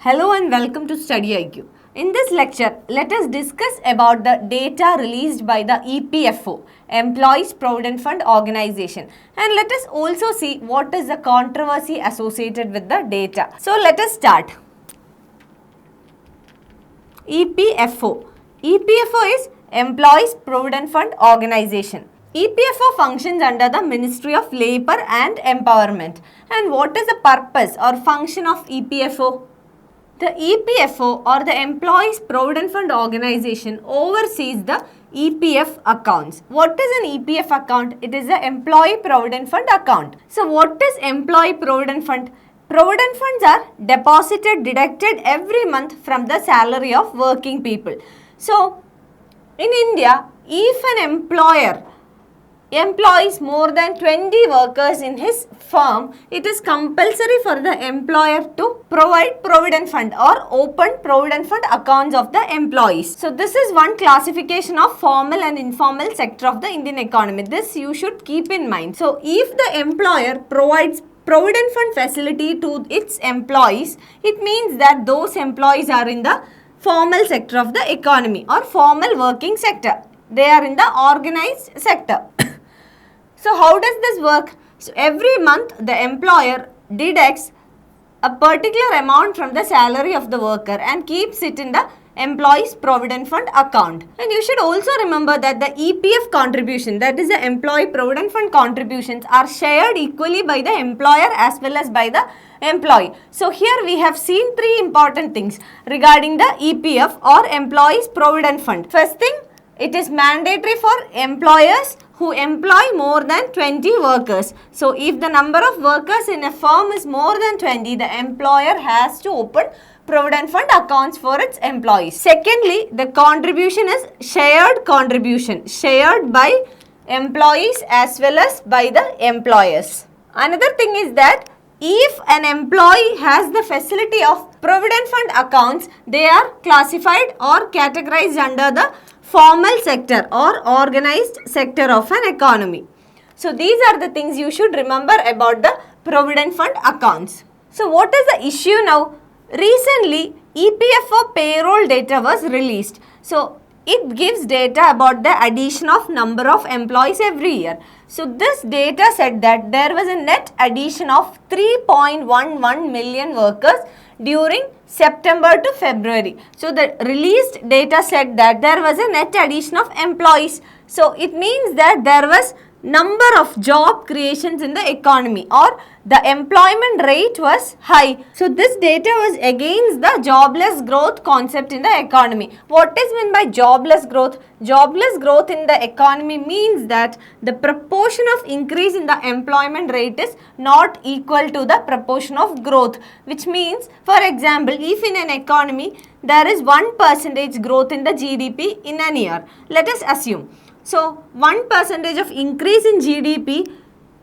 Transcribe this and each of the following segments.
Hello and welcome to StudyIQ. In this lecture, let us discuss about the data released by the EPFO, Employees Provident Fund Organization, and let us also see what is the controversy associated with the data. So let us start. EPFO. EPFO is Employees Provident Fund Organization. EPFO functions under the Ministry of Labour and Empowerment. And what is the purpose or function of EPFO? The EPFO or the Employees Provident Fund Organization oversees the EPF accounts. What is an EPF account? It is the Employee Provident Fund account. So what is Employee Provident Fund? Provident funds are deducted every month from the salary of working people. So in India, if an employer employs more than 20 workers in his firm, it is compulsory for the employer to provide provident fund or open provident fund accounts of the employees. So this is one classification of formal and informal sector of the Indian economy. This you should keep in mind. So if the employer provides provident fund facility to its employees, it means that those employees are in the formal sector of the economy or formal working sector. They are in the organized sector. So how does this work? So every month the employer deducts a particular amount from the salary of the worker and keeps it in the Employees Provident Fund account. And you should also remember that the EPF contribution, that is the Employee Provident Fund contributions, are shared equally by the employer as well as by the employee. So here we have seen three important things regarding the EPF or Employees Provident Fund. First thing, it is mandatory for employers who employ more than 20 workers. So if the number of workers in a firm is more than 20, the employer has to open provident fund accounts for its employees. Secondly, the contribution is shared contribution, shared by employees as well as by the employers. Another thing is that if an employee has the facility of provident fund accounts, they are classified or categorized under the formal sector or organized sector of an economy. So these are the things you should remember about the provident fund accounts. So what is the issue now? Recently, EPFO payroll data was released. So it gives data about the addition of number of employees every year. So this data said that there was a net addition of 3.11 million workers during September to February. So the released data said that there was a net addition of employees. So it means that there was number of job creations in the economy or the employment rate was high. So this data was against the jobless growth concept in the economy. What is meant by jobless growth? Jobless growth in the economy means that the proportion of increase in the employment rate is not equal to the proportion of growth, which means, for example, if in an economy there is 1% growth in the GDP in an year, let us assume. So 1% of increase in GDP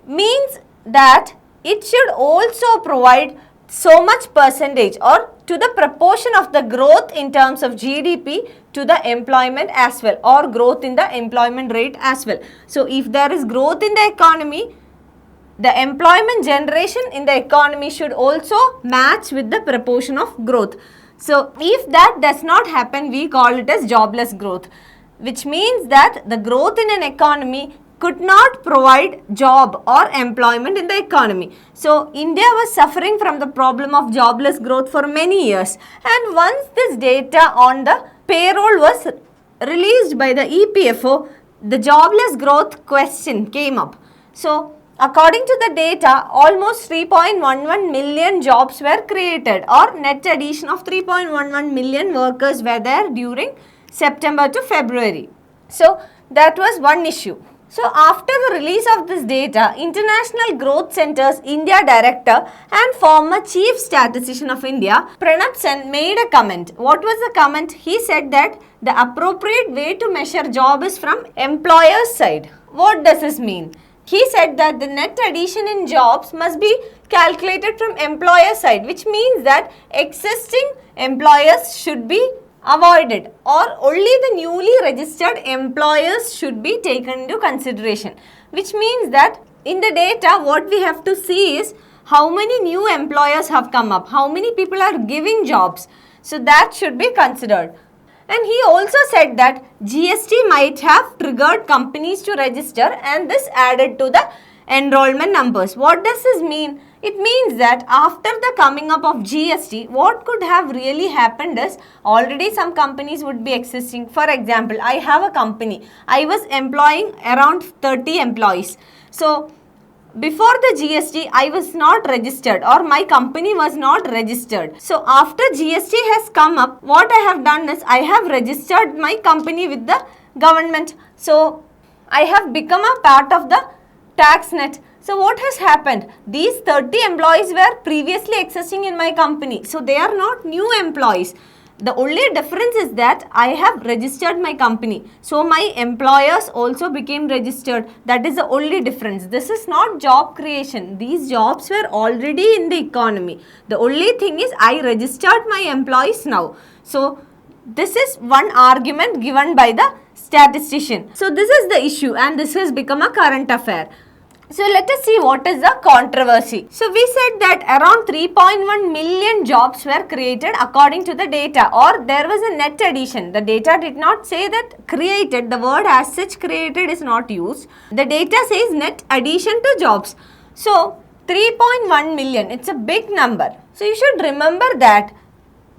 means that it should also provide so much percentage or to the proportion of the growth in terms of GDP to the employment as well, or growth in the employment rate as well. So if there is growth in the economy, the employment generation in the economy should also match with the proportion of growth. So if that does not happen, we call it as jobless growth, which means that the growth in an economy could not provide job or employment in the economy. So India was suffering from the problem of jobless growth for many years. And once this data on the payroll was released by the EPFO, the jobless growth question came up. So according to the data, almost 3.11 million jobs were created, or net addition of 3.11 million workers were there during September to February. So that was one issue. So after the release of this data, International Growth Center's India Director and former Chief Statistician of India, Prelims made a comment. What was the comment? He said that the appropriate way to measure job is from employer's side. What does this mean? He said that the net addition in jobs must be calculated from employer side, which means that existing employers should be avoided, or only the newly registered employers should be taken into consideration, which means that in the data what we have to see is how many new employers have come up, how many people are giving jobs. So that should be considered. And he also said that GST might have triggered companies to register and this added to the enrollment numbers. What does this mean? It means that after the coming up of GST, what could have really happened is already some companies would be existing. For example, I have a company. I was employing around 30 employees. So before the GST, I was not registered or my company was not registered. So after GST has come up, what I have done is I have registered my company with the government. So I have become a part of the tax net. So what has happened? These 30 employees were previously existing in my company. So they are not new employees. The only difference is that I have registered my company. So my employers also became registered. That is the only difference. This is not job creation. These jobs were already in the economy. The only thing is I registered my employees now. So this is one argument given by the statistician. So this is the issue and this has become a current affair. So let us see what is the controversy. So we said that around 3.1 million jobs were created according to the data, or there was a net addition. The data did not say that created, the word as such created is not used. The data says net addition to jobs. So 3.1 million, it's a big number. So you should remember that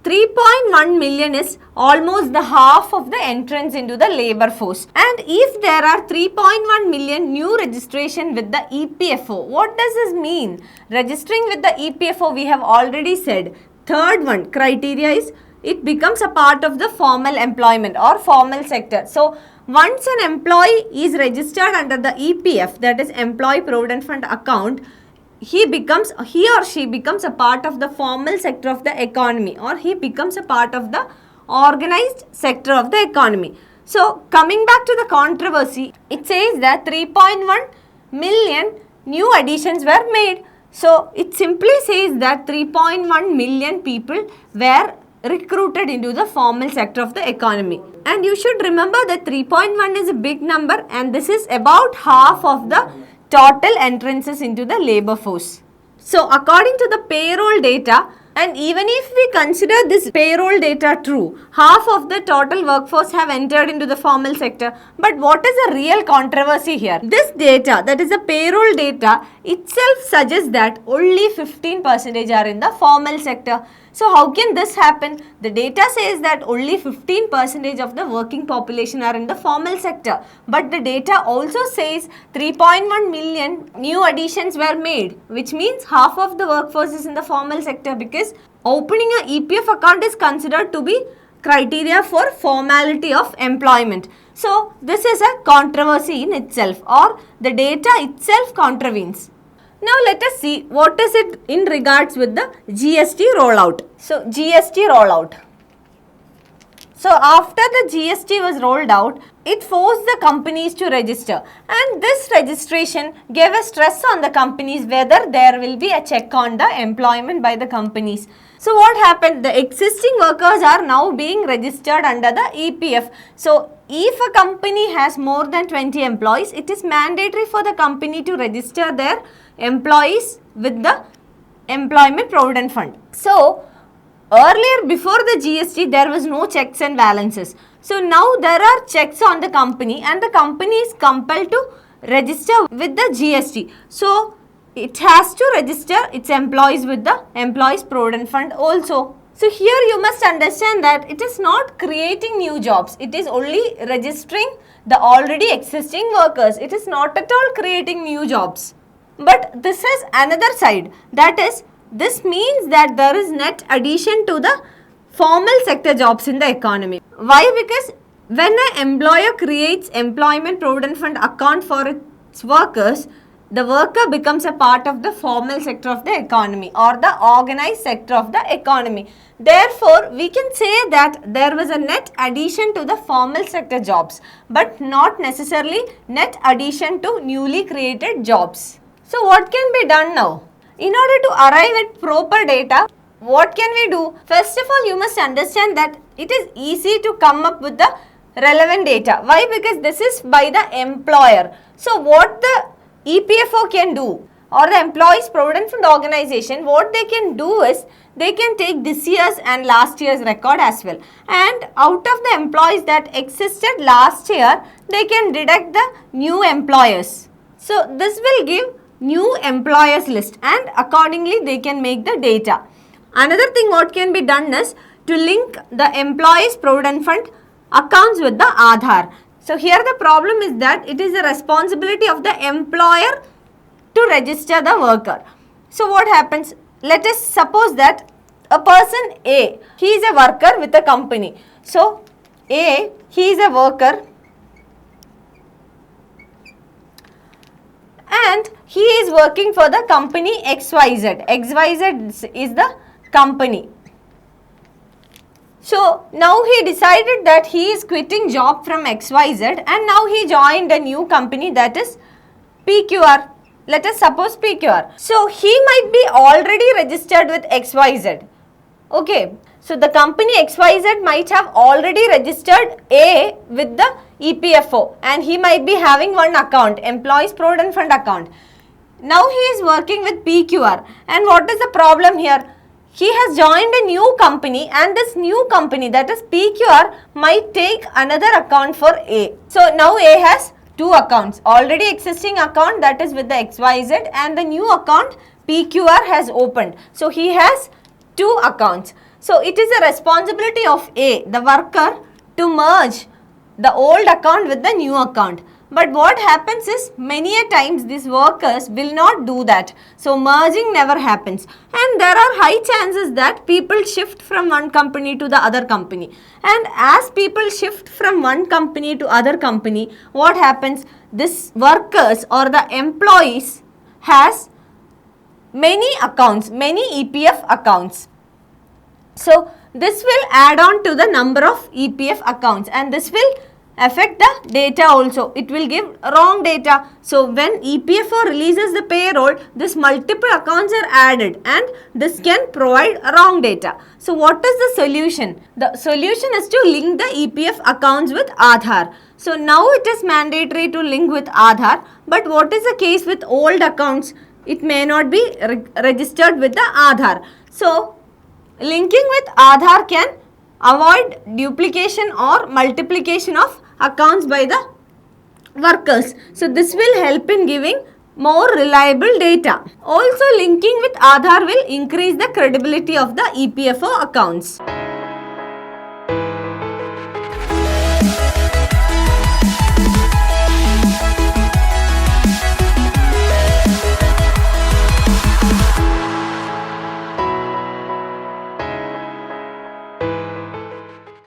3.1 million is almost the half of the entrance into the labor force. And if there are 3.1 million new registration with the EPFO, what does this mean? Registering with the EPFO, we have already said. Third one criteria is it becomes a part of the formal employment or formal sector. So once an employee is registered under the EPF, that is Employee Provident Fund account, he or she becomes a part of the formal sector of the economy, or he becomes a part of the organized sector of the economy. So coming back to the controversy, it says that 3.1 million new additions were made. So it simply says that 3.1 million people were recruited into the formal sector of the economy. And you should remember that 3.1 is a big number and this is about half of the total entrances into the labor force. So according to the payroll data, and even if we consider this payroll data true, half of the total workforce have entered into the formal sector. But what is the real controversy here? This data, that is the payroll data, itself suggests that only 15% are in the formal sector. So how can this happen? The data says that only 15% of the working population are in the formal sector. But the data also says 3.1 million new additions were made, which means half of the workforce is in the formal sector, because opening a EPF account is considered to be criteria for formality of employment. So this is a controversy in itself, or the data itself contravenes. Now let us see what is it in regards with the GST rollout. So GST rollout. So after the GST was rolled out, it forced the companies to register, and this registration gave a stress on the companies whether there will be a check on the employment by the companies. So what happened? The existing workers are now being registered under the EPF. So if a company has more than 20 employees, it is mandatory for the company to register their employees with the Employment Provident Fund. So earlier, before the GST, there was no checks and balances. So now there are checks on the company, and the company is compelled to register with the GST. So it has to register its employees with the Employees Provident Fund also. So here you must understand that it is not creating new jobs. It is only registering the already existing workers. It is not at all creating new jobs. But this is another side. That is, this means that there is net addition to the formal sector jobs in the economy. Why? Because when an employer creates Employment Provident Fund account for its workers, the worker becomes a part of the formal sector of the economy, or the organized sector of the economy. Therefore, we can say that there was a net addition to the formal sector jobs, but not necessarily net addition to newly created jobs. So what can be done now? In order to arrive at proper data, what can we do? First of all, you must understand that it is easy to come up with the relevant data. Why? Because this is by the employer. So what the EPFO can do? or the Employees Provident Fund Organization, what they can do is, they can take this year's and last year's record as well. And out of the employees that existed last year, they can deduct the new employers. So this will give new employers list, and accordingly they can make the data. Another thing what can be done is to link the Employees Provident Fund accounts with the Aadhaar. So here the problem is that it is the responsibility of the employer to register the worker. So what happens? Let us suppose that a person A, he is a worker with a company. So A, he is a worker and he is working for the company XYZ. XYZ is the company. So now he decided that he is quitting job from XYZ and now he joined a new company, that is PQR. Let us suppose PQR. So he might be already registered with XYZ. Okay. So the company XYZ might have already registered A with the EPFO and he might be having one account, Employees Provident Fund account. Now he is working with PQR, and what is the problem here? He has joined a new company and this new company, that is PQR, might take another account for A. So now A has two accounts, already existing account that is with the XYZ and the new account PQR has opened. So he has two accounts. So it is a responsibility of A, the worker, to merge the old account with the new account. But what happens is, many a times these workers will not do that. So merging never happens. And there are high chances that people shift from one company to the other company. And as people shift from one company to other company, what happens? This workers or the employees has many accounts, many EPF accounts. So this will add on to the number of EPF accounts and this will affect the data also. It will give wrong data. So when EPFO releases the payroll, this multiple accounts are added and this can provide wrong data. So what is the solution? The solution is to link the EPF accounts with Aadhaar. So now it is mandatory to link with Aadhaar, but what is the case with old accounts? It may not be registered with the Aadhaar. So linking with Aadhaar can avoid duplication or multiplication of accounts by the workers. So this will help in giving more reliable data. Also linking with Aadhaar will increase the credibility of the EPFO accounts.